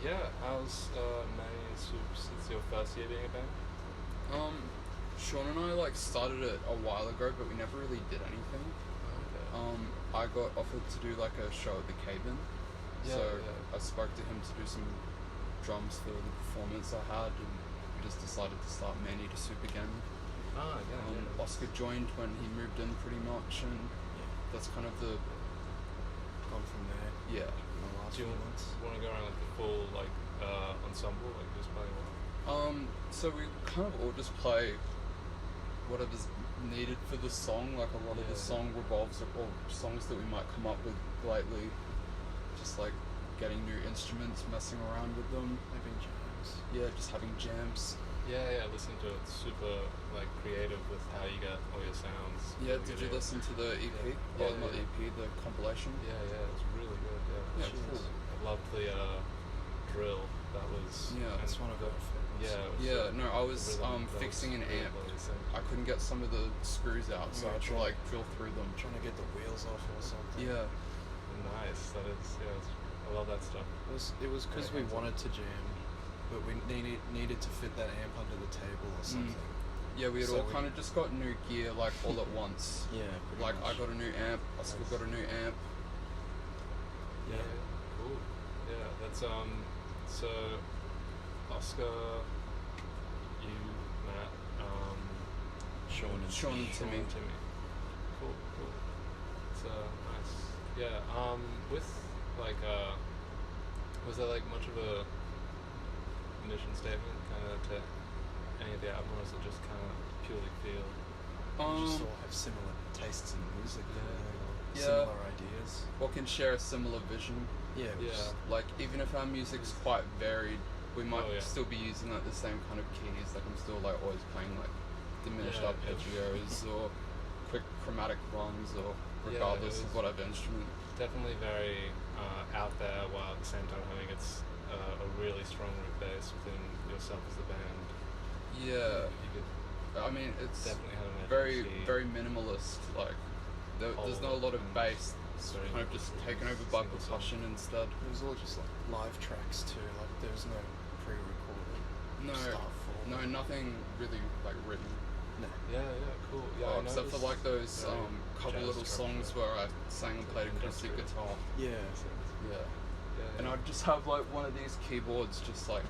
Yeah, how's Manny and Soups? It's your first year being a band? Um, Sean and I started it a while ago, but we never really did anything. Okay. I got offered to do like a show at the Coen, so yeah. I spoke to him to do some drums for the performance I had, and we just decided to start Manny to Soup again. Ah, yeah. Oscar joined when he moved in pretty much, and that's kind of the Gone from there yeah. in the last Do few you months. want to go around like the full ensemble, like who's playing what? So we kind of all just play whatever's needed for the song. Like a lot of the song revolves or songs that we might come up with lately, just like getting new instruments, messing around with them. Having jams. Yeah, just having jams. Yeah, listen to it. It's super like creative with how you get all your sounds. Yeah, Really did good, you listen to the EP? Yeah, Not the EP, the compilation. Yeah, it's really good. Yeah, Cheers. cool. I loved the drill. That was That's one of our favorites. Yeah. No, I was rhythm, that fixing an really amp. amazing. I couldn't get some of the screws out, so I had to trying- drill through them. Trying to get the wheels off or something. Yeah. Nice. That is. I love that stuff. It was because we wanted to jam, but we needed to fit that amp under the table or something. Yeah, we had So all we- kind of just got new gear like all at once. Yeah, pretty Like much. I got a new amp, Oscar got a new amp. Yeah. Cool. Yeah. That's So, Oscar, you, Matt, Sean and Timmy. Cool. It's nice. Yeah. With like was there like much of a mission statement kind of to any of the album, or is it just kind of purely feel? We just all have similar tastes in music. Yeah. Similar ideas. Or can share a similar vision. Yeah. Like even if our music's quite varied, we might Oh, yeah. still be using like the same kind of keys. Like I'm still like always playing like diminished Yeah, arpeggios or quick chromatic runs or regardless of whatever instrument. Definitely very out there, while at the same time having a really strong root base within yourself as the band. Yeah. You could I mean, it's definitely have an very, energy. very minimalist. Like, there's not a lot of bass. It's Very kind of just taken over by single percussion instead. It was all just like live tracks too. Like there was no pre-recorded stuff. Or, No, nothing really like written. No. Yeah, cool. Yeah, I Except for noticed like those very couple jazz little songs structure. where I sang and played acoustic Industrial. guitar. Yeah. Yeah. Yeah, And I'd just have like one of these keyboards just like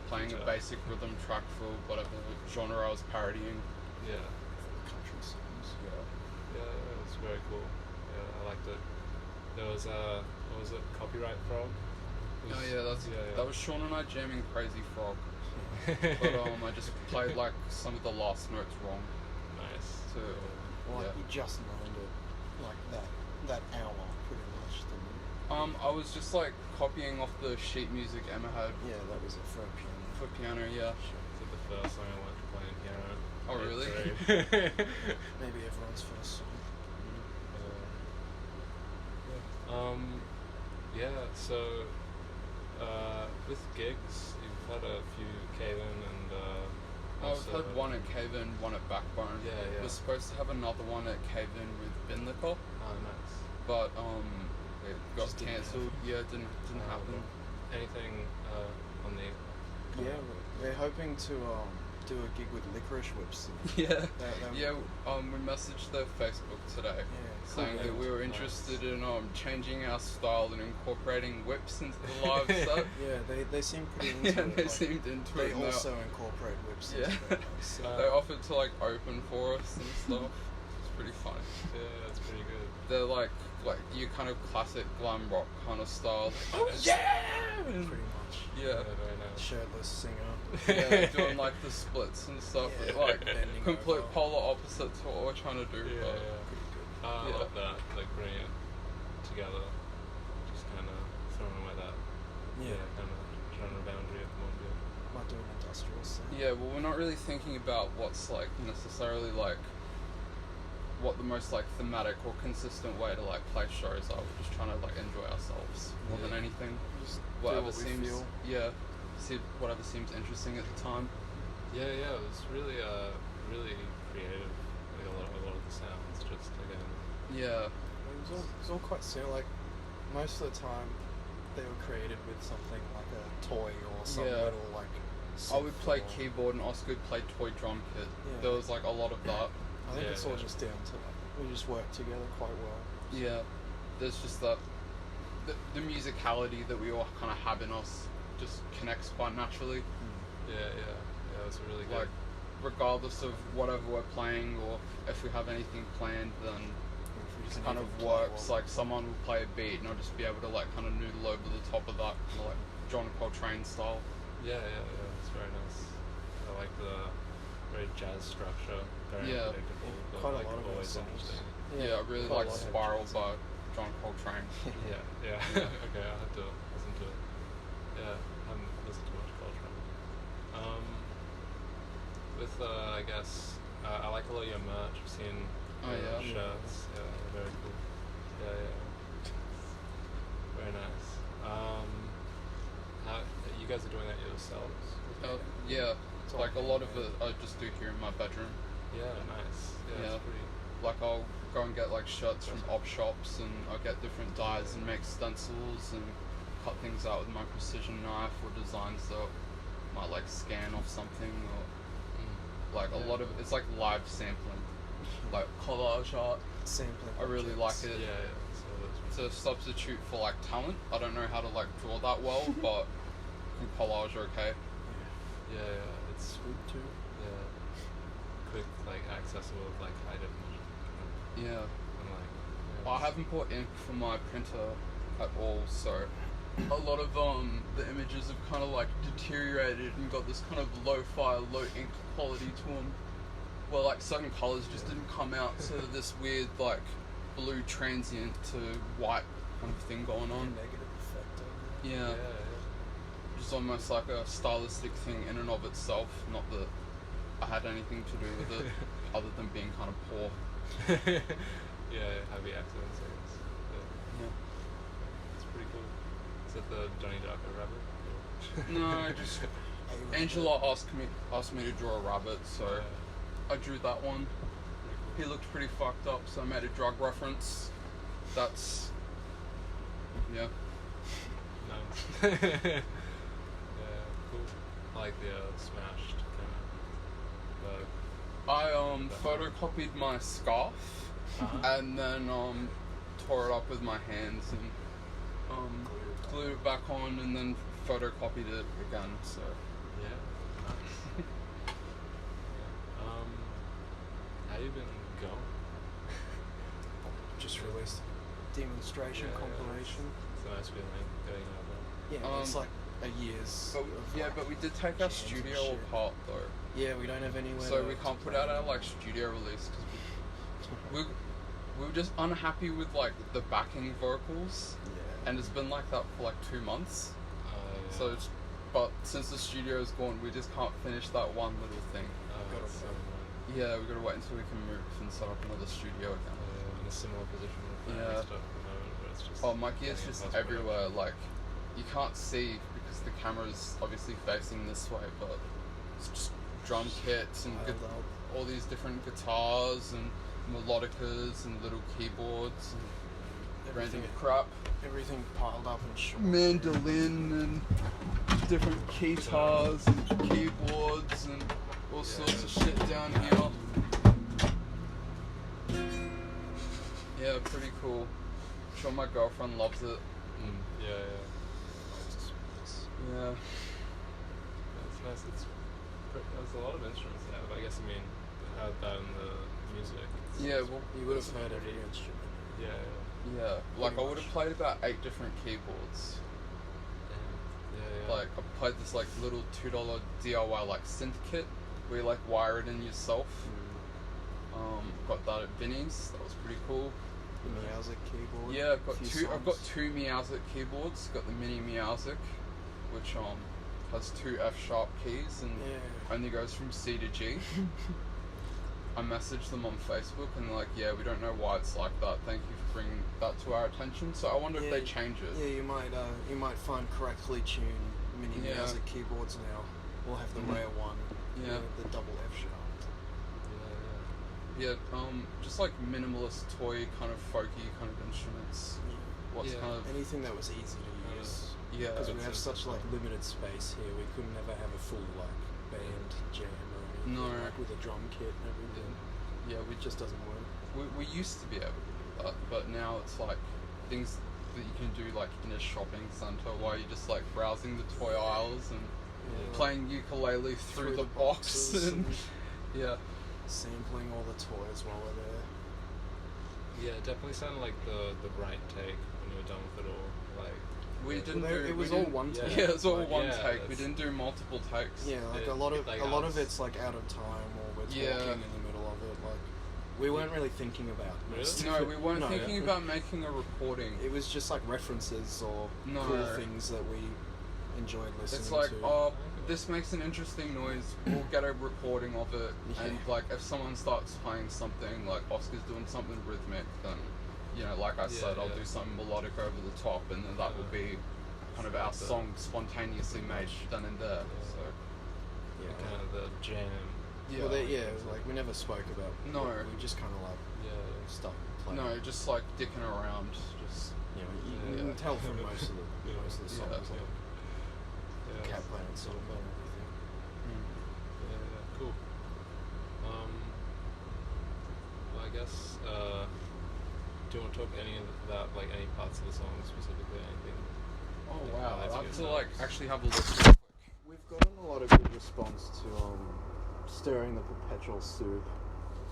playing a Guitar. basic rhythm track for whatever genre I was parodying. Yeah. Country songs. Yeah, it's very cool. Yeah, I liked it. There was what was it? Copyright Frog. It Oh yeah, that was Sean and I jamming Crazy Frog. But I just played like some of the last notes wrong. Nice. So Well, yeah. like you just learned it like that hour pretty much. Didn't you? I was just like copying off the sheet music Emma had Yeah, that was it for a piano. for piano. Yeah. Is it the first song I learned to play piano? Oh really? Maybe everyone's first song. Yeah, so with gigs, you've had a few Coen and I've also had one at Coen, one at Backbone. Yeah. We're supposed to have another one at Coen with Binlicker, Oh, nice. but it got Just didn't cancelled. happen. Yeah, it didn't happen. Anything on the Yeah, we're hoping to do a gig with Licorice Whips. Yeah, That yeah. We messaged their Facebook today, Yeah, saying cool. that we were Nice. interested in changing our style and incorporating whips into the live set. Yeah, they seem pretty into Yeah, it. they like, seemed into they it. and also incorporate whips Yeah. into it. So, they offered to like open for us and stuff. It's pretty funny. Yeah, that's pretty good. They're like your kind of classic glam rock kind of style. Oh yeah! And pretty much. yeah. Very nice. Shirtless singer. Yeah, doing like the splits and stuff. Yeah, It's like bending complete over. polar opposite to what we're trying to do. Yeah, but yeah. Pretty good. I Yeah. love that, like bringing it together, just kind of throwing away that, Yeah. kind of genre boundary at the moment. Might do an industrial scene. Yeah, well, we're not really thinking about what's like necessarily like what the most like thematic or consistent way to like play shows are. We're just trying to like enjoy ourselves more than Yeah. anything. Just do Whatever what we seems feel. see whatever seems interesting at the time. Yeah, it was really, really creative. Like a lot of the sounds, just again. Yeah, It was all quite similar. Like most of the time, they were created with something like a toy or some Yeah. little like. I would synth play or- keyboard and Oscar would play toy drum kit. Yeah. There was like a lot of that. I think Yeah, it's all yeah. just down to like, we just work together quite well. Yeah, there's just that the musicality that we all kind of have in us just connects quite naturally. Yeah, that's a really good. Like, regardless of whatever we're playing or if we have anything planned, then If we it can kind of even play works. well. Like someone will play a beat and I'll just be able to like kind of noodle over the top of that, kind of like John Coltrane style. Yeah, it's very nice. I like the very jazz structure, very Yeah. unpredictable, but Quite a like lot of our always songs. interesting. Yeah, I really quite a like lot have Spiral jazz in by it. John Coltrane. Yeah. Yeah. Okay, I'll have to listen to it. Yeah, I haven't listened to much Coltrane. With I guess I like a lot of your merch. I've seen Oh, your yeah? shirts. Yeah, very cool. Yeah. Very nice. How you guys are doing that yourselves? Yeah, It's all like a lot of handmade. it I just do here in my bedroom. Yeah, nice. Yeah, Yeah. it's pretty. Like I'll go and get like shirts from op shops and I'll get different dyes and make stencils and cut things out with my precision knife or designs that might like scan off something or like a lot of it's like live sampling, like collage art. Sampling. I really like objects. it. Yeah. So It's a substitute for like talent. I don't know how to like draw that well, but collage okay. yeah, it's Swoop too. yeah, quick, like accessible, like high definition. Yeah. And like, I haven't bought ink for my printer at all, so a lot of the images have kind of like deteriorated and got this kind of lo-fi, low ink quality to them. Where like certain colors just didn't come out, so this weird like blue transient to white kind of thing going on. Negative effect over Yeah, Yeah. just almost like a stylistic thing in and of itself. Not that I had anything to do with it, other than being kind of poor. Yeah, heavy accents, I guess. Yeah, Yeah. it's pretty cool. Is that the Johnny Darko rabbit? No, just there. Angela asked me to draw a rabbit, so I drew that one. He looked pretty fucked up, so I made a drug reference. That's yeah. Nice. Yeah, cool. I like the smashed kind of. I photocopied my scarf and then tore it up with my hands and glued it back on and then photocopied it again. So Yeah, nice. How you been going? Just released demonstration Yeah, compilation. It's a nice feeling getting out there. Yeah, it's like a year's. but of, yeah, like, but we did take our jams and studio shit. apart though. Yeah, we don't have anywhere. So to- we can't to put play out our anymore. like studio release because we were just unhappy with like the backing vocals, Yeah. and it's been like that for like 2 months. Yeah. So, but since the studio's gone, we just can't finish that one little thing. Gotta it's so wait. annoying. Yeah, we gotta wait until we can move and set up another studio again. In a similar position with Yeah. stuff at the moment, where it's just. Oh, my gear's getting just in post-production. everywhere. Like, you can't see because the camera's obviously facing this way, but it's just drum kits and Piled up. all these different guitars and melodicas and little keyboards and random Everything, crap. everything piled up and short. Mandolin and different guitars and keyboards and all sorts of shit down here. Yeah, pretty cool. I'm sure my girlfriend loves it. Yeah. Yeah. It's nice. There's a lot of instruments there, but I guess you had that in the music. Yeah, well, You would have heard every instrument. Yeah. yeah. Like, I Pretty would have much. played about 8 different keyboards. Yeah. Like, I played this, like, little $2 DIY, like, synth kit where you, like, wire it in yourself. Got that at Vinny's. That was pretty cool. The Meowsic keyboard. Yeah, I've got few two. I've got songs. 2 Meowsic keyboards. Got the mini Meowsic, which has 2 F-sharp keys and Yeah. only goes from C to G. I messaged them on Facebook and they're like, yeah, we don't know why it's like that. Thank you for bringing that to our attention. So I wonder if Yeah, they change it. Yeah, you might find correctly tuned mini Yeah. Meowsic keyboards now. We'll have the Mhm. rare one. Yeah. The double F sharp. Yeah, just like minimalist toy kind of folky kind of instruments. what's Yeah. kind of Anything that was easy to use. yeah. Because we That's have it. such like limited space here, we couldn't ever have a full like band jam or anything No. like with a drum kit and everything. Yeah, It just doesn't work. we used to be able to do that, but now it's like things that you can do like in a shopping centre while you're just like browsing the toy aisles and Yeah. playing ukulele through the box boxes and yeah. sampling all the toys while we're there. Yeah, it definitely sounded like the right take when you were done with it all. Like, We yeah. didn't Well, do. it we was all didn't- one take. Yeah, it was all Like, one yeah, take. We that's- didn't do multiple takes. Yeah, like It- a lot of like, a I lot of was- it's like out of time or we're talking Yeah. in the middle of it. Like we weren't really thinking about most No, of it. we weren't No. thinking about making a recording. It was just like references or No. cool things that we enjoyed listening It's like, to. oh, this makes an interesting noise. We'll get a recording of it, and Yeah. like if someone starts playing something, like Oscar's doing something rhythmic, then you know, like I said, I'll yeah. do something melodic over the top, and then that will be kind of our Like the- song spontaneously made then and there. So yeah. kind of the jam. Well, it was like we never spoke about. No. it. We just kind of like Yeah. stuck playing. no, just like dicking around, just You know, Yeah. you can tell from most of the Yeah. most of the Yeah. songs, like Yeah. Cat Planet song and everything. Yeah, cool. Well, I guess, do you want to talk any of that, like any parts of the song specifically, anything? oh Yeah, wow, that's I have good to like stuff. actually have a look real quick. We've gotten a lot of good response to stirring the perpetual soup.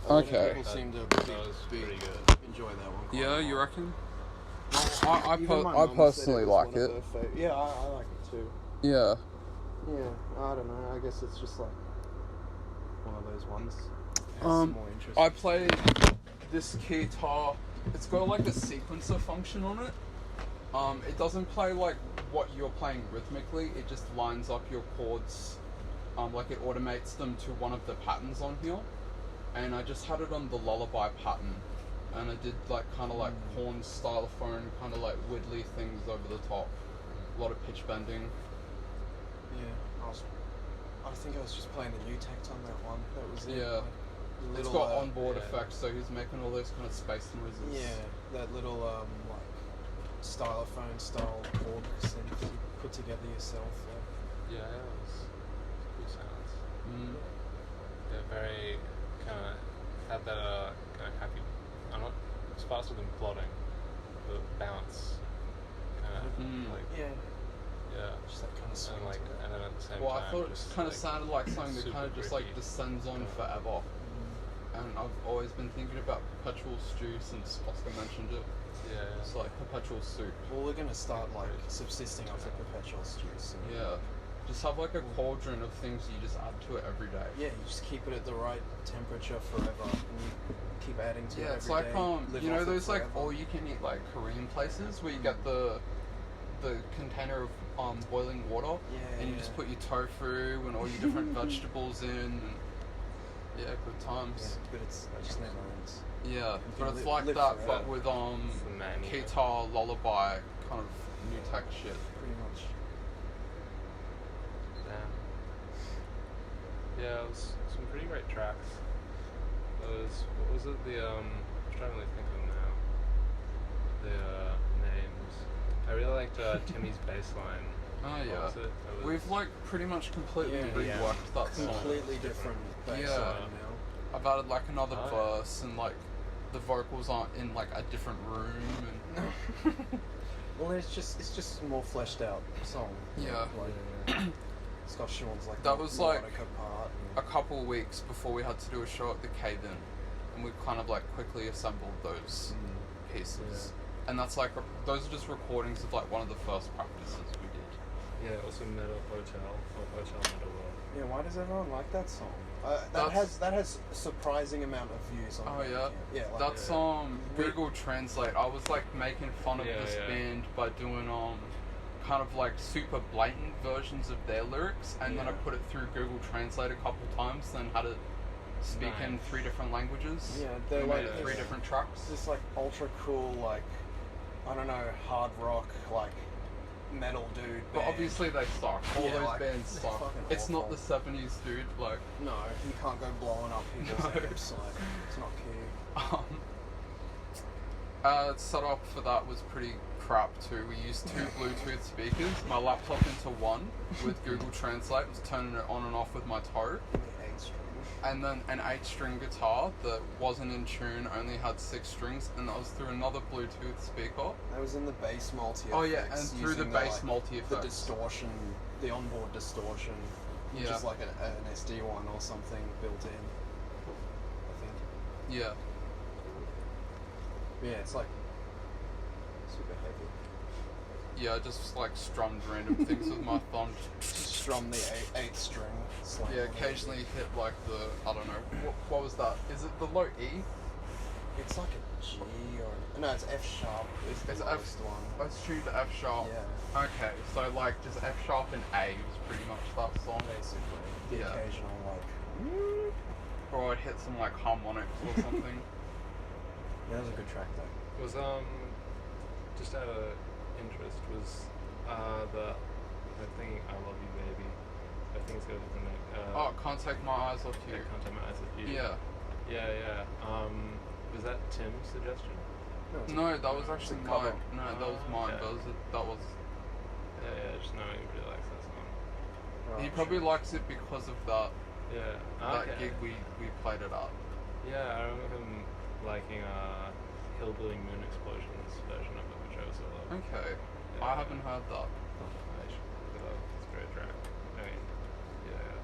A lot of Okay. people seem to That was pretty good. enjoy that one. Yeah, you reckon? Even my I mum personally said like was one it. of her yeah, I like it too. Yeah. Yeah, I don't know. I guess it's just like one of those ones. It has Um, some more interest. I play this guitar. It's got like a sequencer function on it. It doesn't play like what you're playing rhythmically. It just lines up your chords. Like it automates them to one of the patterns on here. And I just had it on the lullaby pattern. And I did like kind of like horn stylophone, kind of like widdly things over the top. A lot of pitch bending. Yeah, I think I was just playing the new text on that one. That was it. Yeah. Like, It's little, got onboard yeah. effects, so he's making all those kind of space noises. Yeah, that little like stylophone style chord synth you put together yourself. Yeah, it was cool sounds. Mm. Yeah, very kind of had that kind of happy. I'm not. It's faster than plotting. The bounce, kind of like Yeah, yeah, just that kind of swing. and like to it. and then at the same Well, time, I thought it just kind of like, sounded like something that super kind of just like gritty. descends on forever. And I've always been thinking about perpetual stew since Oscar mentioned it. Yeah, It's like perpetual soup. Well, we're gonna start like subsisting off the perpetual stews. And, Yeah. Just have like a cauldron of things you just add to it every day. Yeah, you just keep it at the right temperature forever, and you keep adding to it Yeah, every it's like day, live you know off it those like forever. all you can eat like Korean places where you get the container of boiling water Yeah, and you just put your tofu and all your different vegetables in and yeah, good Yeah, times. but it just never ends. Yeah, but can it's li- like live that forever. but with the menu. guitar lullaby kind of new tech shit. Pretty much. Damn. Yeah, it was some pretty great tracks. Those, what was it? I'm trying to like think of them now. The names. I really liked Timmy's bass line. Oh What yeah. was it? That was- We've like pretty much completely Yeah. reworked that song. Completely different bass Yeah. line now. I've added like another Oh, yeah. verse and like the vocals aren't in like a different room and Well, it's just a more fleshed out song. Yeah. Like, it's got Sean's like That was, like, melodica part. a couple weeks before we had to do a show at the Cave-In, and we kind of like quickly assembled those pieces. And that's like those are just recordings of like one of the first practices we did. Yeah, also Metal Hotel or Hotel Metal World. Yeah, why does everyone like that song? That's- That has a surprising amount of views on Oh it. yeah, Yeah, like, that's Google Translate. I was like making fun of Yeah, this yeah. band by doing kind of like super blatant versions of their lyrics, and then I Yeah. put it through Google Translate a couple times, then had it speak in Nice. 3 different languages. Yeah, We they're made like it 3 different tracks. this like ultra cool, like I don't know, hard rock, like metal dude. But band. obviously they suck. All Yeah, those like, bands they're suck. fucking It's not awful. the 70s, dude. Like, No, you can't go blowing up people's No. amps. Like, it's not cute. Setup for that was pretty crap too. We used 2 Bluetooth speakers, my laptop into one with Google Translate, was turning it on and off with my toe, and then an 8-string guitar that wasn't in tune, only had 6 strings, and that was through another Bluetooth speaker. That was in the bass multi. Oh yeah, and through the bass multi the effects. distortion, the onboard distortion, which Yeah. is like an SD one or something built in. I think. Yeah. Yeah, it's like super heavy. Yeah, I just like strummed random things with my thumb. Just strum the 8 string. Slam Yeah, on it. occasionally hit like the, I don't know, what was that? Is it the low E? It's like a G or no, it's F sharp. It's the It's F- lowest one. Let's tuned to F sharp. Yeah, Okay, so like just F sharp and A was pretty much that song. basically. The Yeah. occasional like. Or I'd hit some like harmonics or something. Yeah, that was a good track though. Was just out of interest, was the thing "I Love You, Baby"? I think it's got a different name. Oh, Can't Take My Eyes Off You. Yeah, Can't Take My Eyes Off You. Yeah. Yeah. Was that Tim's suggestion? it's No, that was actually a cover. mine. No, that was mine. Okay. That was. Yeah. Just knowing he really likes that song. Right, He probably sure. likes it because of that Yeah. that Okay. gig we played it at. Yeah, I remember him liking Hillbilly Moon Explosion's version of it, which I also love. Okay. Yeah. I haven't heard that. I should look it up. It's a great track. I mean, yeah.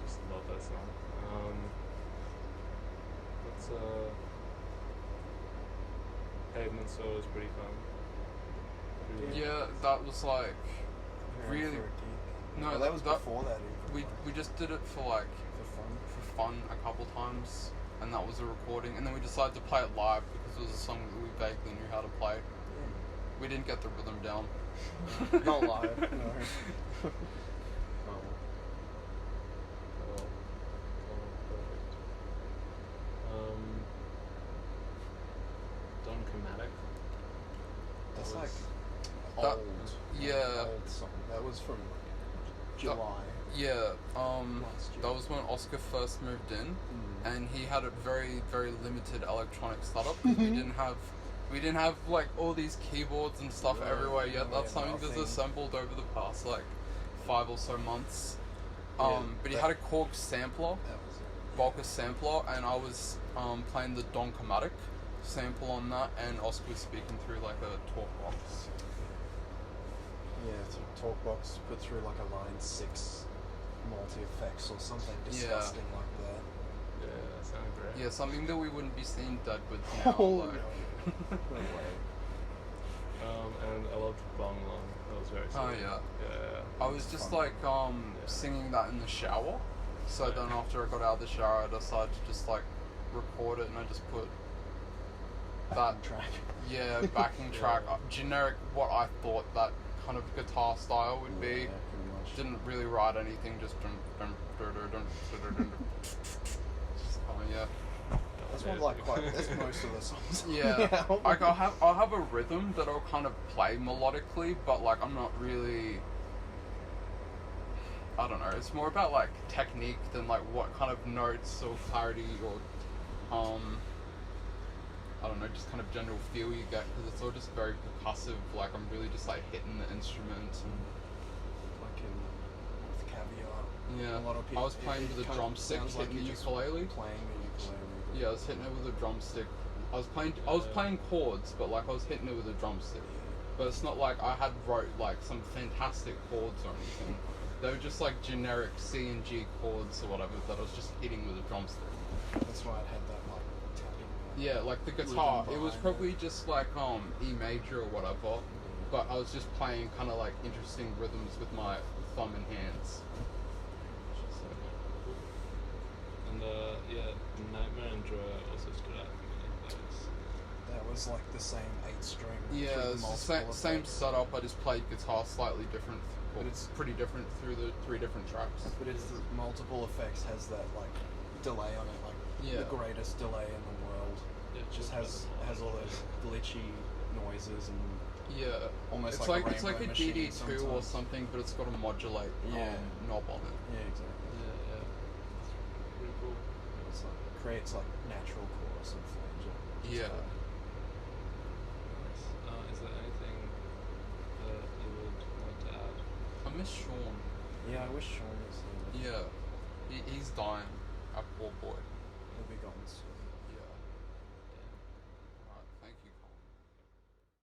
Just love that song. What's Pavement Soul is pretty fun. Pretty Yeah, that was like Preparing really. for a gig. No, Well, that was that- before that even. We just did it for like for for fun a couple times, and that was a recording, and then we decided to play it live because it was a song that we vaguely knew how to play. We didn't get the rhythm down. fun. Not live. No. Oh. perfect. Don Chromatic. That's That like was- That- old. yeah. Old song. That was from July. Yeah, Last year. that was when Oscar first moved in, and he had a very, very limited electronic setup. We didn't have like all these keyboards and stuff No, everywhere yet. no, That's something that's nothing. assembled over the past like 5 or so months. Yeah, But he that- had a Korg sampler, That was it. Volca sampler, and I was playing the Don Chromatic sample on that, and Oscar was speaking through like a talk box. Yeah, through Talkbox, put through like a line 6 multi effects or something disgusting like that. Yeah, that sounded great. Yeah, something that we wouldn't be seeing dead with now. Oh, like. no. No way. And I loved Bong Long. That was very Oh sweet. yeah. Yeah. I was just Fun. like singing that in the shower. So then after I got out of the shower, I decided to just like record it, and I just put that track. backing Yeah. track, generic what I thought that kind of guitar style would be. Yeah, pretty much. Didn't really write anything, just oh yeah. That's what like quite. That's most of the songs. Yeah, like I'll have a rhythm that I'll kind of play melodically, but like I'm not really. I don't know. It's more about like technique than like what kind of notes or clarity or I don't know, just kind of general feel you get, because it's all just very percussive. Like I'm really just like hitting the instrument and. Like in with Caviar. Yeah, A lot of people. I was playing with a kind of drumstick, sounds like hitting the you're just ukulele. Playing the ukulele. Yeah, I was hitting it with a drumstick. I was playing chords, but like I was hitting it with a drumstick. But it's not like I had wrote like some fantastic chords or anything. They were just like generic C and G chords or whatever that I was just hitting with a drumstick. That's why it had that like tapping. Yeah, like the guitar, Rhythm it was behind probably just like E major or whatever, but I was just playing kind of like interesting rhythms with my thumb and hands. So, cool. And yeah, Nightmare and Joy also stood out to me. That was like the same 8 string. Yeah, through it's the multiple same effects. setup. I just played guitar slightly different, but But it's it's- pretty different through the 3 different tracks. But it's the multiple effects has that like delay on it, like Yeah. the greatest delay in the world. Yeah, It just has all those glitchy noises and Yeah, almost it's like like a rainbow machine DD2 or sometimes. something, but it's got a modulate Yeah. knob on it. Yeah, exactly. Yeah. Pretty cool. It's like creates like natural chorus and flanger. Yeah. miss Sean. Yeah, I wish Sean was here. Yeah, he's dying. Our poor boy. He'll be gone soon.